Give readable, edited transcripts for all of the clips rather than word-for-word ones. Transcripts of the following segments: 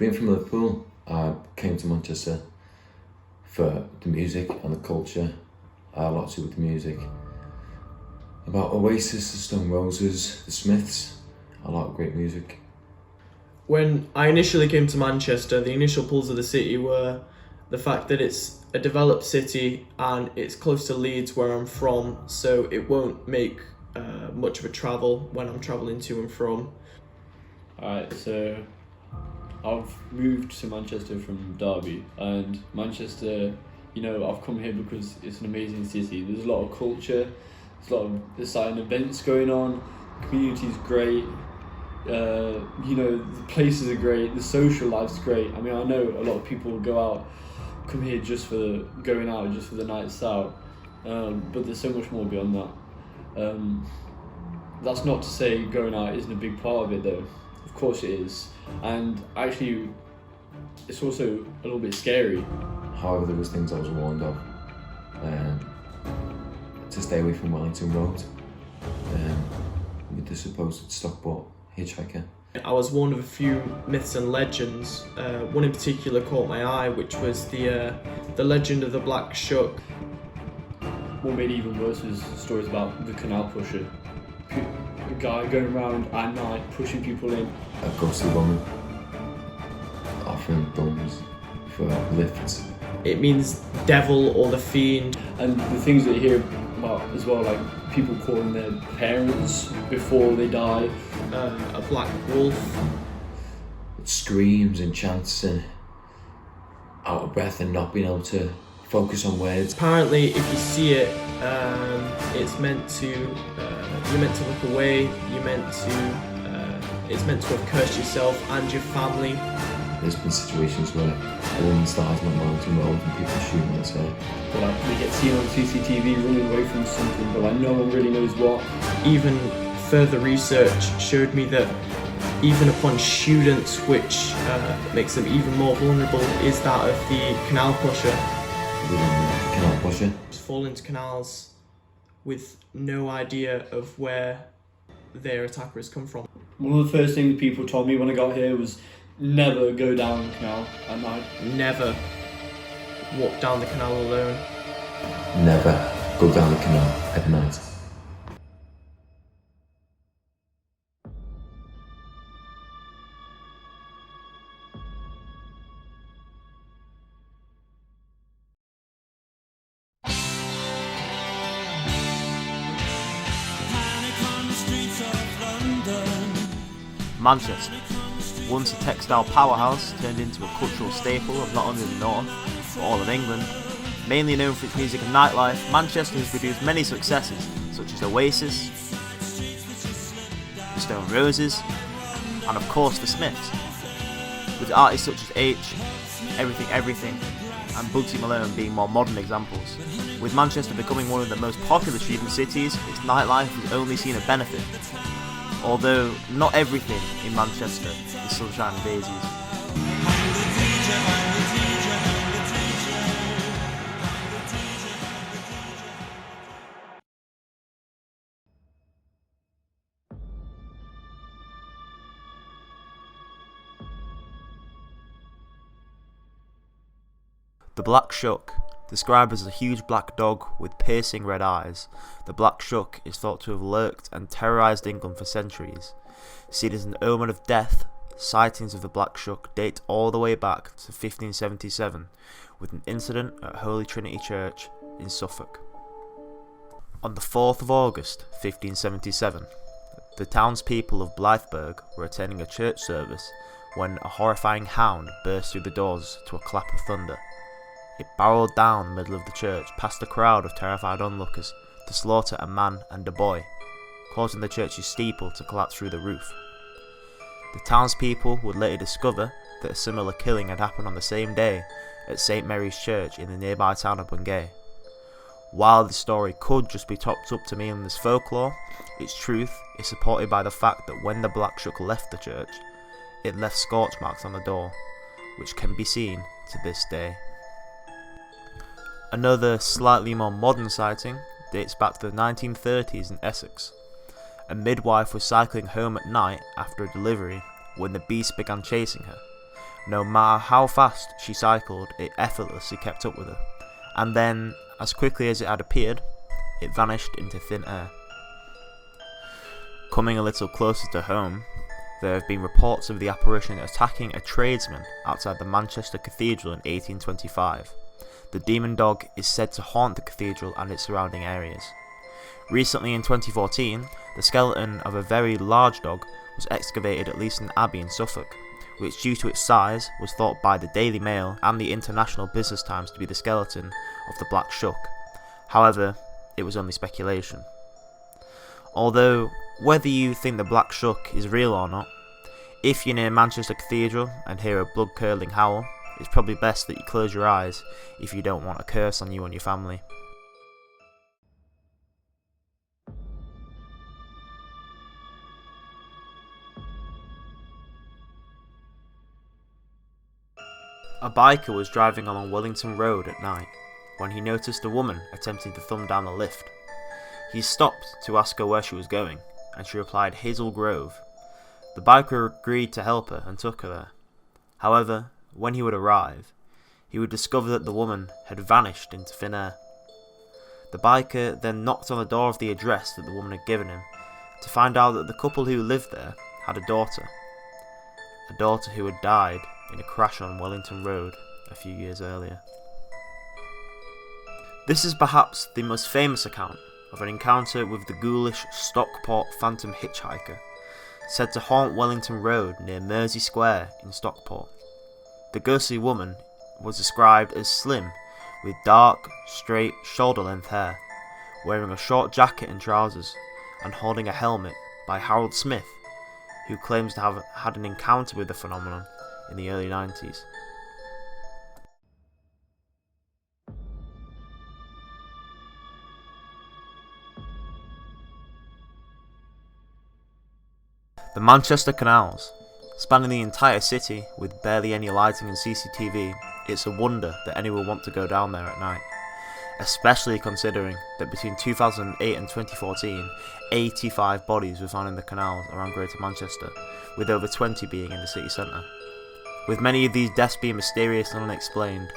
Being from Liverpool, I came to Manchester for the music and the culture. I had a lot to do with the music. About Oasis, the Stone Roses, the Smiths. I like great music. When I initially came to Manchester, the initial pulls of the city were the fact that it's a developed city and it's close to Leeds, where I'm from, so it won't make much of a travel when I'm travelling to and from. Alright, so I've moved to Manchester from Derby, and Manchester, I've come here because it's an amazing city. There's a lot of culture, there's a lot of exciting events going on, the community's great, the places are great, the social life's great. I mean, I know a lot of people come here just for the nights out, but there's so much more beyond that. That's not to say going out isn't a big part of it though. Of course it is, and actually it's also a little bit scary. However, there was things I was warned of. To stay away from Wellington Road with the supposed Stockport hitchhiker. I was warned of a few myths and legends. One in particular caught my eye, which was the legend of the Black Shuck. What made it even worse was stories about the canal pusher. A guy going around at night pushing people in. A ghostly woman offering thumbs for lifts. It means devil or the fiend. And the things that you hear about as well, like people calling their parents before they die. A black wolf. It screams and chants and out of breath and not being able to focus on words. Apparently, if you see it, it's meant to. You're meant to look away. It's meant to have cursed yourself and your family. There's been situations where a woman starts on Wellington Road and people shooting at her. But they get seen on CCTV running away from something, but no one really knows what. Even further research showed me that even upon students, which makes them even more vulnerable, is that of the canal pusher. Canal pusher? Fall into canals with no idea of where their attacker has come from. One of the first things people told me when I got here was never go down the canal at night. Never walk down the canal alone. Never go down the canal at night. Manchester, once a textile powerhouse, turned into a cultural staple of not only the north, but all of England. Mainly known for its music and nightlife, Manchester has produced many successes, such as Oasis, the Stone Roses, and of course the Smiths, with artists such as H, Everything Everything, and Bugsy Malone being more modern examples. With Manchester becoming one of the most popular student cities, its nightlife has only seen a benefit. Although not everything in Manchester is sunshine and daisies. The Black Shuck, described as a huge black dog with piercing red eyes, the Black Shuck is thought to have lurked and terrorised England for centuries. Seen as an omen of death, sightings of the Black Shuck date all the way back to 1577, with an incident at Holy Trinity Church in Suffolk. On the 4th of August 1577, the townspeople of Blythburgh were attending a church service when a horrifying hound burst through the doors to a clap of thunder. It barreled down the middle of the church past a crowd of terrified onlookers to slaughter a man and a boy, causing the church's steeple to collapse through the roof. The townspeople would later discover that a similar killing had happened on the same day at St Mary's Church in the nearby town of Bungay. While the story could just be topped up to mean as folklore, its truth is supported by the fact that when the Black Shuck left the church, it left scorch marks on the door, which can be seen to this day. Another slightly more modern sighting dates back to the 1930s in Essex. A midwife was cycling home at night after a delivery when the beast began chasing her. No matter how fast she cycled, it effortlessly kept up with her, and then, as quickly as it had appeared, it vanished into thin air. Coming a little closer to home, there have been reports of the apparition attacking a tradesman outside the Manchester Cathedral in 1825. The demon dog is said to haunt the cathedral and its surrounding areas. Recently in 2014, the skeleton of a very large dog was excavated at Leeson Abbey in Suffolk, which due to its size was thought by the Daily Mail and the International Business Times to be the skeleton of the Black Shuck. However, it was only speculation. Although, whether you think the Black Shuck is real or not, if you're near Manchester Cathedral and hear a blood-curdling howl, it's probably best that you close your eyes if you don't want a curse on you and your family. A biker was driving along Wellington Road at night when he noticed a woman attempting to thumb down the lift. He stopped to ask her where she was going, and she replied Hazel Grove. The biker agreed to help her and took her there. However, when he would arrive, he would discover that the woman had vanished into thin air. The biker then knocked on the door of the address that the woman had given him to find out that the couple who lived there had a daughter who had died in a crash on Wellington Road a few years earlier. This is perhaps the most famous account of an encounter with the ghoulish Stockport phantom hitchhiker, said to haunt Wellington Road near Mersey Square in Stockport. The ghostly woman was described as slim, with dark, straight, shoulder-length hair, wearing a short jacket and trousers, and holding a helmet by Harold Smith, who claims to have had an encounter with the phenomenon in the early 90s. The Manchester Canals. Spanning the entire city with barely any lighting and CCTV, it's a wonder that anyone would want to go down there at night. Especially considering that between 2008 and 2014, 85 bodies were found in the canals around Greater Manchester, with over 20 being in the city centre. With many of these deaths being mysterious and unexplained,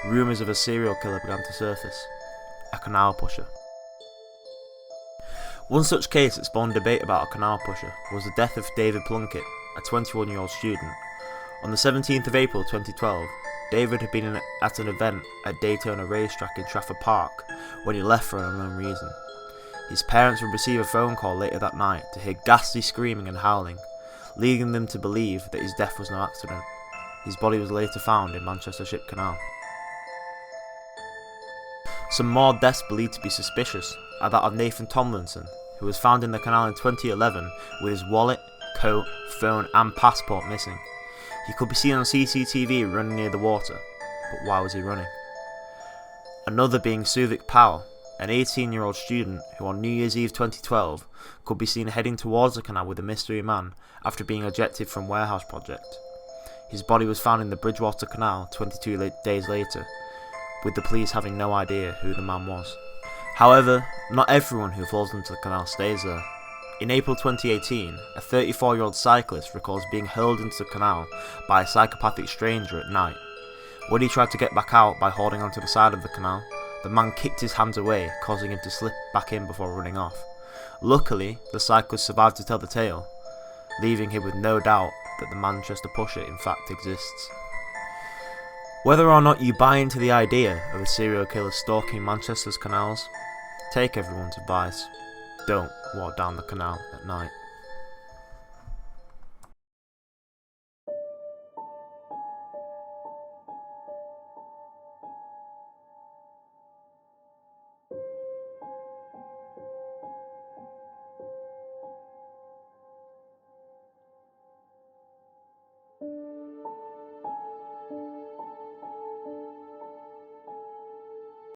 rumours of a serial killer began to surface. A canal pusher. One such case that spawned debate about a canal pusher was the death of David Plunkett, a 21-year-old student. On the 17th of April 2012, David had been at an event at Daytona Racetrack in Trafford Park when he left for an unknown reason. His parents would receive a phone call later that night to hear ghastly screaming and howling, leading them to believe that his death was no accident. His body was later found in Manchester Ship Canal. Some more deaths believed to be suspicious are that of Nathan Tomlinson, who was found in the canal in 2011 with his wallet, coat, phone and passport missing. He could be seen on CCTV running near the water, but why was he running? Another being Suvik Powell, an 18-year-old student who on New Year's Eve 2012 could be seen heading towards the canal with a mystery man after being ejected from warehouse project. His body was found in the Bridgewater Canal 22 days later, with the police having no idea who the man was. However, not everyone who falls into the canal stays there. In April 2018, a 34-year-old cyclist recalls being hurled into the canal by a psychopathic stranger at night. When he tried to get back out by holding onto the side of the canal, the man kicked his hands away, causing him to slip back in before running off. Luckily, the cyclist survived to tell the tale, leaving him with no doubt that the Manchester pusher in fact exists. Whether or not you buy into the idea of a serial killer stalking Manchester's canals, take everyone's advice. Don't walk down the canal at night.